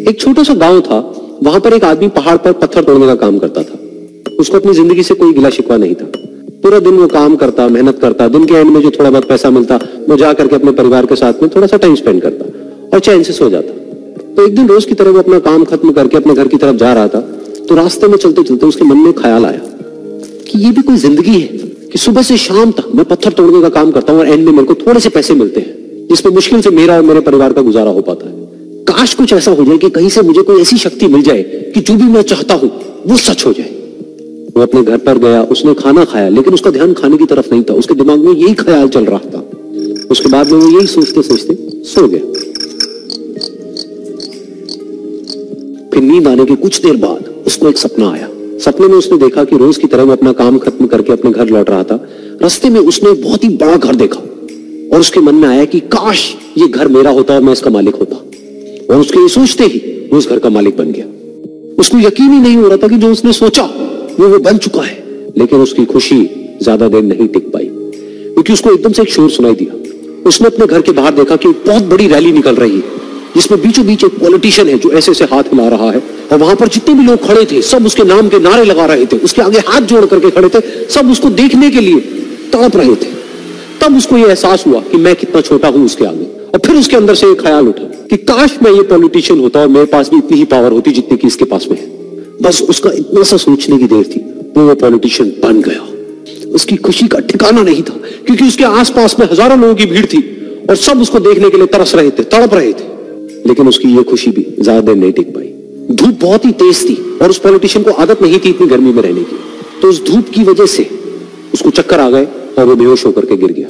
एक छोटा सा गांव था, वहां पर एक आदमी पहाड़ पर पत्थर तोड़ने का काम करता था। उसको अपनी जिंदगी से कोई गिला शिकवा नहीं था। पूरा दिन वो काम करता, मेहनत करता, दिन के एंड में जो थोड़ा बहुत पैसा मिलता वो जा करके अपने परिवार के साथ में थोड़ा सा टाइम स्पेंड करता और चैन से सो जाता। तो एक दिन रोज की तरह वो अपना काम खत्म करके अपने घर की तरफ जा रहा था, तो रास्ते में चलते चलते उसके मन में ख्याल आया कि ये भी कोई जिंदगी है कि सुबह से शाम तक मैं पत्थर तोड़ने का काम करता हूँ और एंड में मेरे को थोड़े से पैसे मिलते हैं, जिसमें मुश्किल से मेरा और मेरे परिवार का गुजारा हो पाता है। काश कुछ ऐसा हो जाए कि कहीं से मुझे कोई ऐसी शक्ति मिल जाए कि जो भी मैं चाहता हूं वो सच हो जाए। वो अपने घर पर गया, उसने खाना खाया, लेकिन उसका ध्यान खाने की तरफ नहीं था, उसके दिमाग में यही ख्याल चल रहा था। उसके बाद में वो यही सोचते सोचते सो गया। फिर नींद आने के कुछ देर बाद उसको एक सपना आया। सपने में उसने देखा कि रोज की तरह वो अपना काम खत्म करके अपने घर लौट रहा था। रास्ते में उसने एक बहुत ही बड़ा घर देखा और उसके मन में आया कि काश ये घर मेरा होता और मैं इसका मालिक होता। और उसके ये सोचते ही वो उस घर का मालिक बन गया। उसको यकीन ही नहीं हो रहा था कि जो उसने सोचा वो बन चुका है। लेकिन उसकी खुशी ज्यादा देर नहीं टिक पाई, क्योंकि उसको एकदम से एक शोर सुनाई दिया। उसने अपने घर के बाहर देखा कि बहुत बड़ी रैली निकल रही है, जिसमें बीचों बीच एक पॉलिटिशियन है जो ऐसे ऐसे हाथ हिला रहा है, और वहां पर जितने भी लोग खड़े थे सब उसके नाम के नारे लगा रहे थे, उसके आगे हाथ जोड़ करके खड़े थे, सब उसको देखने के लिए तड़प रहे थे। तब उसको यह एहसास हुआ कि मैं कितना छोटा हूं उसके आगे। और फिर उसके अंदर से एक ख्याल उठा कि काश मैं ये पॉलिटिशियन होता और मेरे पास भी इतनी ही पावर होती जितनी कि इसके पास में है। बस उसका इतना सा सोचने की देर थी, वो पॉलिटिशियन बन गया। उसकी खुशी का ठिकाना नहीं था, क्योंकि उसके आसपास में हजारों लोगों की भीड़ थी और सब उसको देखने के लिए तरस रहे थे, तड़प रहे थे। लेकिन उसकी ये खुशी भी ज्यादा देर नहीं टिक पाई। धूप बहुत ही तेज थी और उस पॉलिटिशियन को आदत नहीं थी इतनी गर्मी में रहने की, तो उस धूप की वजह से उसको चक्कर आ गए और वो बेहोश होकर के गिर गया।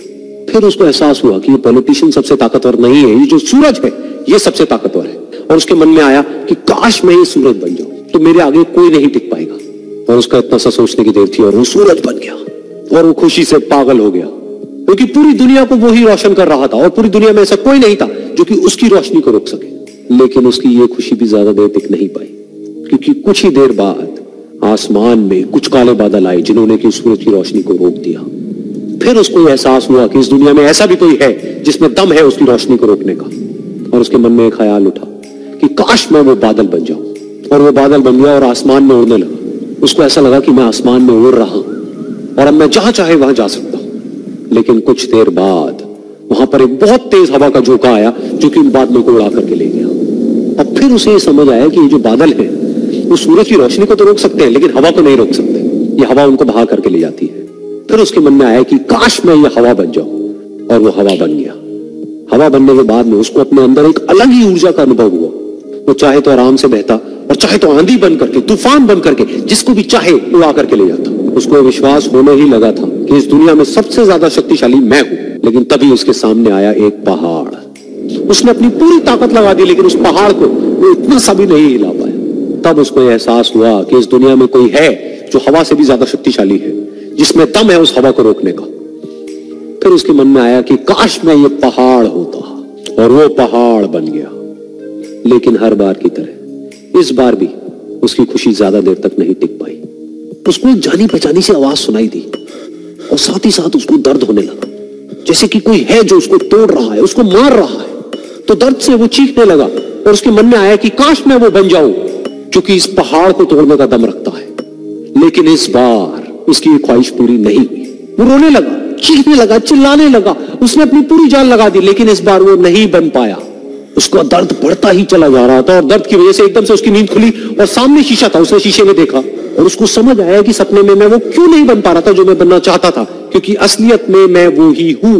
फिर उसको एहसास हुआ कि ये पॉलिटिशियन सबसे ताकतवर नहीं है, ये जो सूरज है ये सबसे ताकतवर है। और उसके मन में आया कि काश मैं ये सूरज बन जाऊं तो मेरे आगे कोई नहीं टिक पाएगा। और उसका इतना सा सोचने की देर थी और वो सूरज बन गया और वो खुशी से पागल हो गया, क्योंकि पूरी दुनिया को वो ही रोशन कर रहा था और पूरी दुनिया में ऐसा कोई नहीं था जो कि उसकी रोशनी को रोक सके। लेकिन उसकी ये खुशी भी ज्यादा देर टिक नहीं पाई, क्योंकि कुछ ही देर बाद आसमान में कुछ काले बादल आए जिन्होंने कि सूरज की रोशनी को रोक दिया। फिर उसको एहसास हुआ कि इस दुनिया में ऐसा भी कोई है जिसमें दम है उसकी रोशनी को रोकने का। और उसके मन में एक ख्याल उठा कि काश मैं वो बादल बन जाऊं। और वो बादल बन गया और आसमान में उड़ने लगा। उसको ऐसा लगा कि मैं आसमान में उड़ रहा हूं और अब मैं जहां चाहे वहां जा सकता हूं। लेकिन कुछ देर बाद वहां पर एक बहुत तेज हवा का झोंका आया जो कि उन बादलों को उड़ा करके ले गया। अब फिर उसे ये समझ आया कि ये जो बादल है वो सूरज की रोशनी को तो रोक सकते हैं लेकिन हवा को नहीं रोक सकते, ये हवा उनको बहा करके ले जाती है। फिर उसके मन में आया कि काश मैं ये हवा बन जाऊं, और वो हवा बन गया। हवा बनने के बाद में उसको अपने अंदर एक अलग ही ऊर्जा का अनुभव हुआ। वो चाहे तो आराम से बहता और चाहे तो आंधी बन करके, तूफान बन करके, जिसको भी चाहे उड़ा करके ले जाता। उसको विश्वास होने ही लगा था कि इस दुनिया में सबसे ज्यादा शक्तिशाली मैं हूं। लेकिन तभी उसके सामने आया एक पहाड़। उसने अपनी पूरी ताकत लगा दी लेकिन उस पहाड़ को वो इतना सा भी नहीं हिला पाया। तब उसको एहसास हुआ कि इस दुनिया में कोई है जो हवा से भी ज्यादा शक्तिशाली है, जिसमें दम है उस हवा को रोकने का। फिर उसके मन में आया कि काश मैं ये पहाड़ होता, और वो पहाड़ बन गया। लेकिन हर बार की तरह इस बार भी उसकी खुशी ज्यादा देर तक नहीं टिक पाई। उसको एक जानी पहचानी सी आवाज सुनाई दी और साथ ही साथ उसको दर्द होने लगा, जैसे कि कोई है जो उसको तोड़ रहा है, उसको मार रहा है। तो दर्द से वो चीखने लगा और उसके मन में आया कि काश मैं वो बन जाऊं जो कि इस पहाड़ को तोड़ने का दम रखता है। लेकिन इस बार उसकी ये ख्वाहिश पूरी नहीं हुई। वो रोने लगा, चीखने लगा, चिल्लाने लगा, उसने अपनी पूरी जान लगा दी, लेकिन इस बार वो नहीं बन पाया। उसका दर्द बढ़ता ही चला जा रहा था और दर्द की वजह से एकदम से उसकी नींद खुली और सामने शीशा था। उसने शीशे में देखा और उसको समझ आया कि सपने में मैं वो क्यों नहीं बन पा रहा था जो मैं बनना चाहता था, क्योंकि असलियत में मैं वो ही हूं।